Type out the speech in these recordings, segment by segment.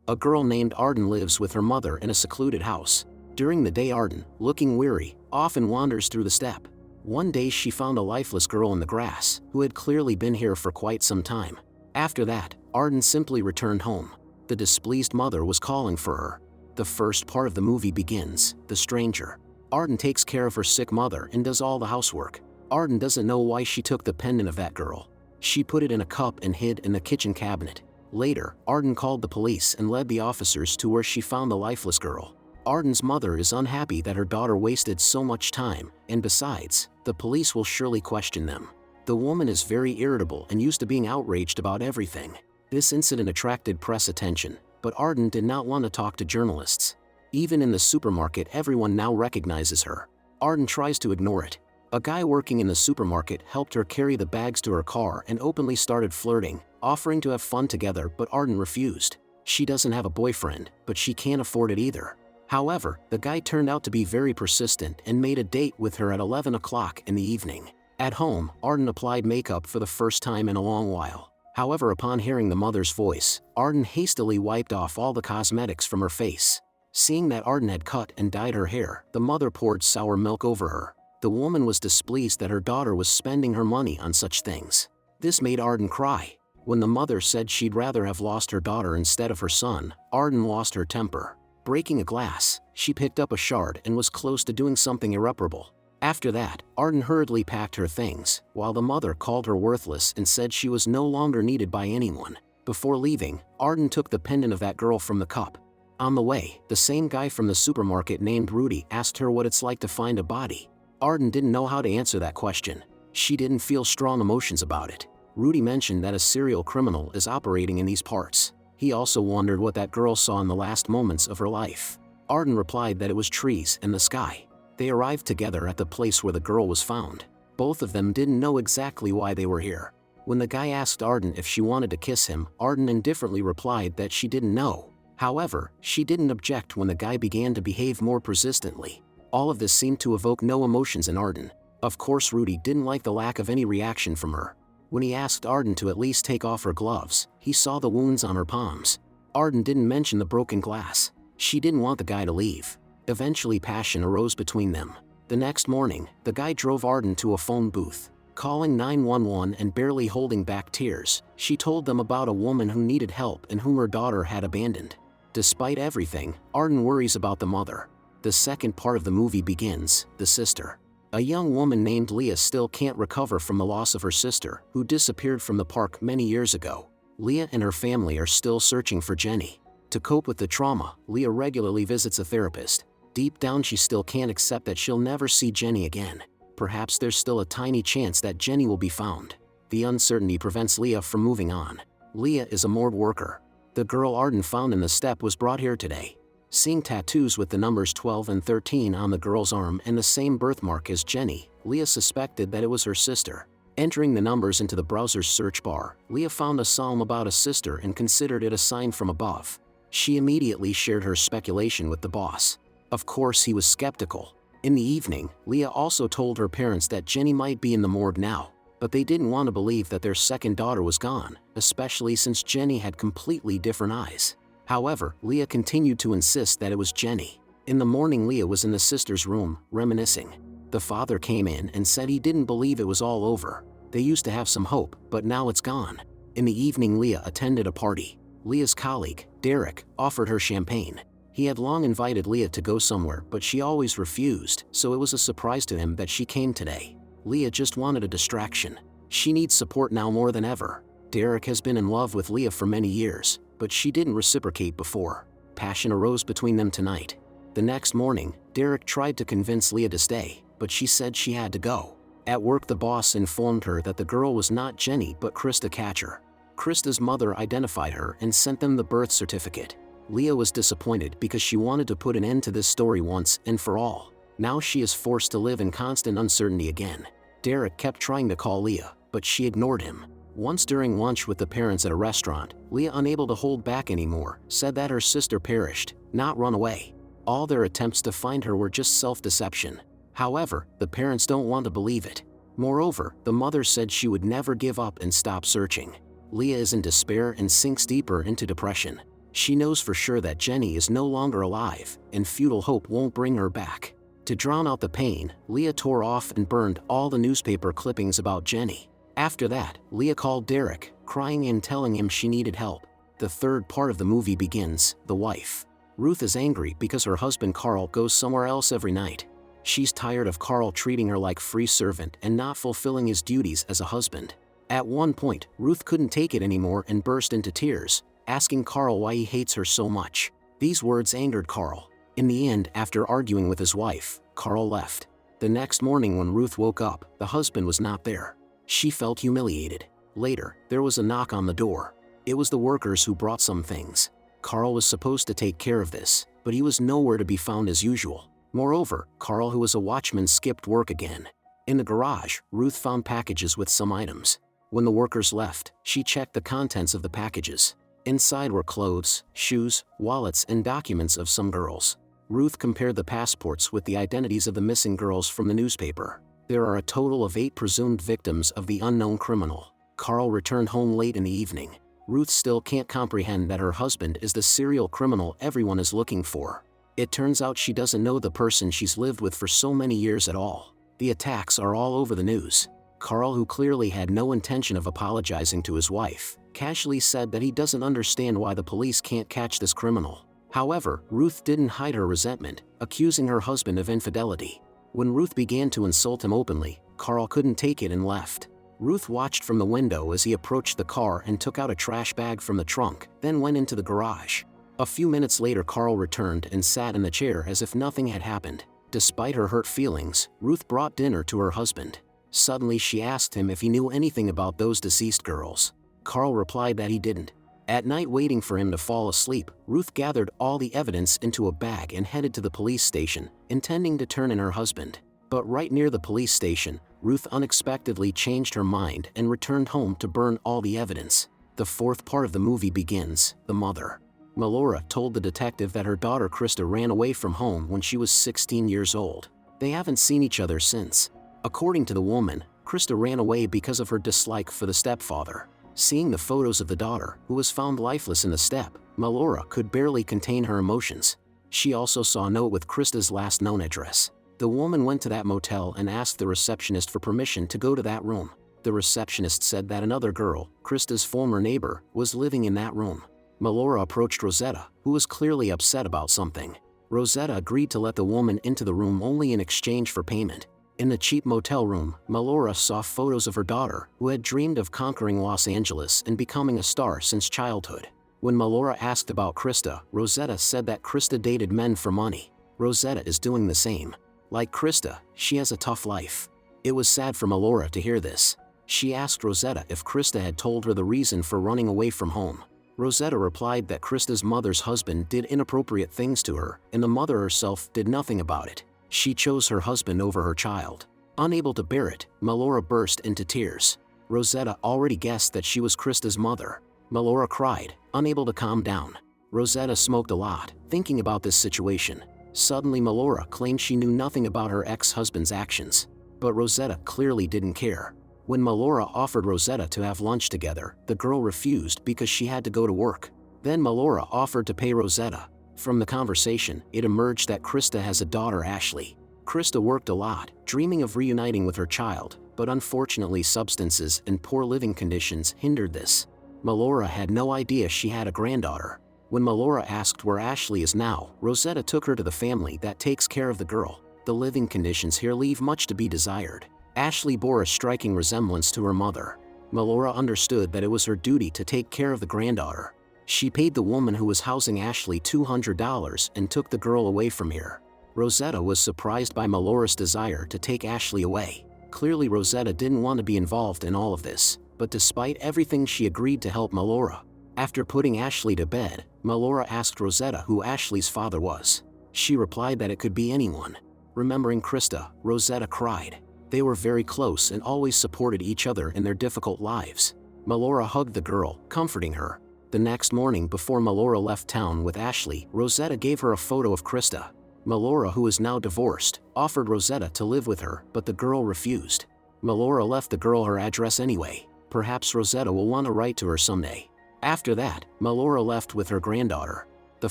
A girl named Arden lives with her mother in a secluded house. During the day, Arden, looking weary, often wanders through the steppe. One day she found a lifeless girl in the grass, who had clearly been here for quite some time. After that, Arden simply returned home. The displeased mother was calling for her. The first part of the movie begins, the stranger. Arden takes care of her sick mother and does all the housework. Arden doesn't know why she took the pendant of that girl. She put it in a cup and hid in the kitchen cabinet. Later, Arden called the police and led the officers to where she found the lifeless girl. Arden's mother is unhappy that her daughter wasted so much time, and besides, the police will surely question them. The woman is very irritable and used to being outraged about everything. This incident attracted press attention, but Arden did not want to talk to journalists. Even in the supermarket, everyone now recognizes her. Arden tries to ignore it. A guy working in the supermarket helped her carry the bags to her car and openly started flirting, offering to have fun together, but Arden refused. She doesn't have a boyfriend, but she can't afford it either. However, the guy turned out to be very persistent and made a date with her at 11 o'clock in the evening. At home, Arden applied makeup for the first time in a long while. However, upon hearing the mother's voice, Arden hastily wiped off all the cosmetics from her face. Seeing that Arden had cut and dyed her hair, the mother poured sour milk over her. The woman was displeased that her daughter was spending her money on such things. This made Arden cry. When the mother said she'd rather have lost her daughter instead of her son, Arden lost her temper. Breaking a glass, she picked up a shard and was close to doing something irreparable. After that, Arden hurriedly packed her things, while the mother called her worthless and said she was no longer needed by anyone. Before leaving, Arden took the pendant of that girl from the cup. On the way, the same guy from the supermarket named Rudy asked her what it's like to find a body. Arden didn't know how to answer that question. She didn't feel strong emotions about it. Rudy mentioned that a serial criminal is operating in these parts. He also wondered what that girl saw in the last moments of her life. Arden replied that it was trees and the sky. They arrived together at the place where the girl was found. Both of them didn't know exactly why they were here. When the guy asked Arden if she wanted to kiss him, Arden indifferently replied that she didn't know. However, she didn't object when the guy began to behave more persistently. All of this seemed to evoke no emotions in Arden. Of course, Rudy didn't like the lack of any reaction from her. When he asked Arden to at least take off her gloves, he saw the wounds on her palms. Arden didn't mention the broken glass. She didn't want the guy to leave. Eventually, passion arose between them. The next morning, the guy drove Arden to a phone booth. Calling 911 and barely holding back tears, she told them about a woman who needed help and whom her daughter had abandoned. Despite everything, Arden worries about the mother. The second part of the movie begins, the sister. A young woman named Leah still can't recover from the loss of her sister, who disappeared from the park many years ago. Leah and her family are still searching for Jenny. To cope with the trauma, Leah regularly visits a therapist. Deep down, she still can't accept that she'll never see Jenny again. Perhaps there's still a tiny chance that Jenny will be found. The uncertainty prevents Leah from moving on. Leah is a morgue worker. The girl Arden found in the steppe was brought here today. Seeing tattoos with the numbers 12 and 13 on the girl's arm and the same birthmark as Jenny, Leah suspected that it was her sister. Entering the numbers into the browser's search bar, Leah found a psalm about a sister and considered it a sign from above. She immediately shared her speculation with the boss. Of course, he was skeptical. In the evening, Leah also told her parents that Jenny might be in the morgue now, but they didn't want to believe that their second daughter was gone, especially since Jenny had completely different eyes. However, Leah continued to insist that it was Jenny. In the morning, Leah was in the sister's room, reminiscing. The father came in and said he didn't believe it was all over. They used to have some hope, but now it's gone. In the evening, Leah attended a party. Leah's colleague, Derek, offered her champagne. He had long invited Leah to go somewhere, but she always refused, so it was a surprise to him that she came today. Leah just wanted a distraction. She needs support now more than ever. Derek has been in love with Leah for many years, but she didn't reciprocate before. Passion arose between them tonight. The next morning, Derek tried to convince Leah to stay, but she said she had to go. At work, the boss informed her that the girl was not Jenny but Krista Catcher. Krista's mother identified her and sent them the birth certificate. Leah was disappointed because she wanted to put an end to this story once and for all. Now she is forced to live in constant uncertainty again. Derek kept trying to call Leah, but she ignored him. Once during lunch with the parents at a restaurant, Leah, unable to hold back anymore, said that her sister perished, not run away. All their attempts to find her were just self-deception. However, the parents don't want to believe it. Moreover, the mother said she would never give up and stop searching. Leah is in despair and sinks deeper into depression. She knows for sure that Jenny is no longer alive, and futile hope won't bring her back. To drown out the pain, Leah tore off and burned all the newspaper clippings about Jenny. After that, Leah called Derek, crying and telling him she needed help. The third part of the movie begins, the wife. Ruth is angry because her husband Carl goes somewhere else every night. She's tired of Carl treating her like free servant and not fulfilling his duties as a husband. At one point, Ruth couldn't take it anymore and burst into tears, asking Carl why he hates her so much. These words angered Carl. In the end, after arguing with his wife, Carl left. The next morning when Ruth woke up, the husband was not there. She felt humiliated. Later, there was a knock on the door. It was the workers who brought some things. Carl was supposed to take care of this, but he was nowhere to be found as usual. Moreover, Carl, who was a watchman, skipped work again. In the garage, Ruth found packages with some items. When the workers left, she checked the contents of the packages. Inside were clothes, shoes, wallets, and documents of some girls. Ruth compared the passports with the identities of the missing girls from the newspaper. There are a total of 8 presumed victims of the unknown criminal. Carl returned home late in the evening. Ruth still can't comprehend that her husband is the serial criminal everyone is looking for. It turns out she doesn't know the person she's lived with for so many years at all. The attacks are all over the news. Carl, who clearly had no intention of apologizing to his wife, casually said that he doesn't understand why the police can't catch this criminal. However, Ruth didn't hide her resentment, accusing her husband of infidelity. When Ruth began to insult him openly, Carl couldn't take it and left. Ruth watched from the window as he approached the car and took out a trash bag from the trunk, then went into the garage. A few minutes later, Carl returned and sat in the chair as if nothing had happened. Despite her hurt feelings, Ruth brought dinner to her husband. Suddenly she asked him if he knew anything about those deceased girls. Carl replied that he didn't. At night, waiting for him to fall asleep, Ruth gathered all the evidence into a bag and headed to the police station, intending to turn in her husband. But right near the police station, Ruth unexpectedly changed her mind and returned home to burn all the evidence. The fourth part of the movie begins, the mother. Melora told the detective that her daughter Krista ran away from home when she was 16 years old. They haven't seen each other since. According to the woman, Krista ran away because of her dislike for the stepfather. Seeing the photos of the daughter, who was found lifeless in the step, Melora could barely contain her emotions. She also saw a note with Krista's last known address. The woman went to that motel and asked the receptionist for permission to go to that room. The receptionist said that another girl, Krista's former neighbor, was living in that room. Melora approached Rosetta, who was clearly upset about something. Rosetta agreed to let the woman into the room only in exchange for payment. In the cheap motel room, Melora saw photos of her daughter, who had dreamed of conquering Los Angeles and becoming a star since childhood. When Melora asked about Krista, Rosetta said that Krista dated men for money. Rosetta is doing the same. Like Krista, she has a tough life. It was sad for Melora to hear this. She asked Rosetta if Krista had told her the reason for running away from home. Rosetta replied that Krista's mother's husband did inappropriate things to her, and the mother herself did nothing about it. She chose her husband over her child. Unable to bear it, Melora burst into tears. Rosetta already guessed that she was Krista's mother. Melora cried, unable to calm down. Rosetta smoked a lot, thinking about this situation. Suddenly Melora claimed she knew nothing about her ex-husband's actions. But Rosetta clearly didn't care. When Melora offered Rosetta to have lunch together, the girl refused because she had to go to work. Then Melora offered to pay Rosetta. From the conversation, it emerged that Krista has a daughter, Ashley. Krista worked a lot, dreaming of reuniting with her child, but unfortunately substances and poor living conditions hindered this. Melora had no idea she had a granddaughter. When Melora asked where Ashley is now, Rosetta took her to the family that takes care of the girl. The living conditions here leave much to be desired. Ashley bore a striking resemblance to her mother. Melora understood that it was her duty to take care of the granddaughter. She paid the woman who was housing Ashley $200 and took the girl away from here. Rosetta was surprised by Melora's desire to take Ashley away. Clearly Rosetta didn't want to be involved in all of this, but despite everything she agreed to help Melora. After putting Ashley to bed, Melora asked Rosetta who Ashley's father was. She replied that it could be anyone. Remembering Krista, Rosetta cried. They were very close and always supported each other in their difficult lives. Melora hugged the girl, comforting her. The next morning before Melora left town with Ashley, Rosetta gave her a photo of Krista. Melora, who is now divorced, offered Rosetta to live with her, but the girl refused. Melora left the girl her address anyway. Perhaps Rosetta will want to write to her someday. After that, Melora left with her granddaughter. The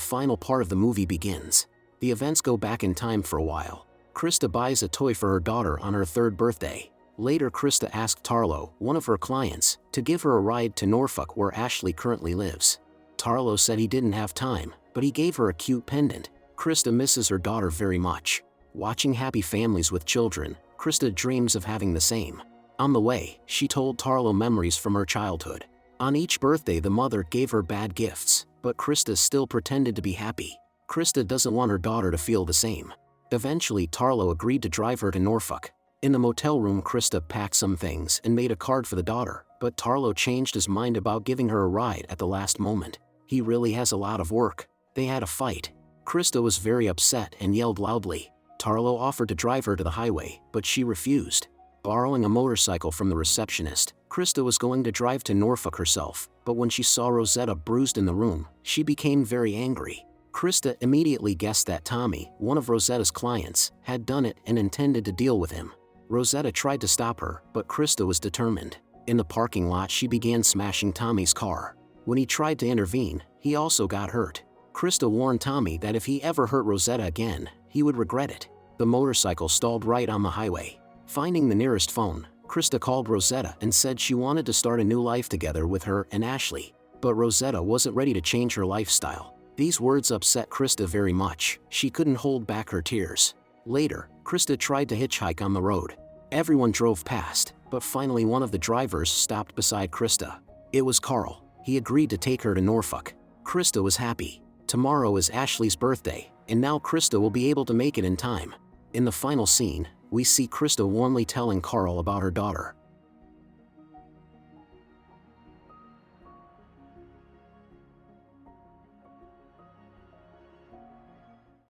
final part of the movie begins. The events go back in time for a while. Krista buys a toy for her daughter on her 3rd birthday. Later, Krista asked Tarlo, one of her clients, to give her a ride to Norfolk where Ashley currently lives. Tarlo said he didn't have time, but he gave her a cute pendant. Krista misses her daughter very much. Watching happy families with children, Krista dreams of having the same. On the way, she told Tarlo memories from her childhood. On each birthday, the mother gave her bad gifts, but Krista still pretended to be happy. Krista doesn't want her daughter to feel the same. Eventually, Tarlo agreed to drive her to Norfolk. In the motel room, Krista packed some things and made a card for the daughter, but Tarlo changed his mind about giving her a ride at the last moment. He really has a lot of work. They had a fight. Krista was very upset and yelled loudly. Tarlo offered to drive her to the highway, but she refused. Borrowing a motorcycle from the receptionist, Krista was going to drive to Norfolk herself, but when she saw Rosetta bruised in the room, she became very angry. Krista immediately guessed that Tommy, one of Rosetta's clients, had done it and intended to deal with him. Rosetta tried to stop her, but Krista was determined. In the parking lot, she began smashing Tommy's car. When he tried to intervene, he also got hurt. Krista warned Tommy that if he ever hurt Rosetta again, he would regret it. The motorcycle stalled right on the highway. Finding the nearest phone, Krista called Rosetta and said she wanted to start a new life together with her and Ashley. But Rosetta wasn't ready to change her lifestyle. These words upset Krista very much. She couldn't hold back her tears. Later, Krista tried to hitchhike on the road. Everyone drove past, but finally one of the drivers stopped beside Krista. It was Carl. He agreed to take her to Norfolk. Krista was happy. Tomorrow is Ashley's birthday, and now Krista will be able to make it in time. In the final scene, we see Krista warmly telling Carl about her daughter.